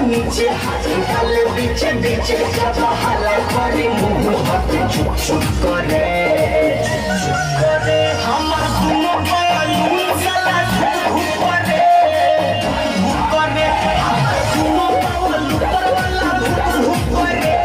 নিচে হাতে গালে বিচে বিচে যাব হালা করে মুখ হাতে চুপ চুপ করে আমার দুনো বালু সালা ঘুপ করে আমার দুনো বালু পরওয়ালা ঘুপ করে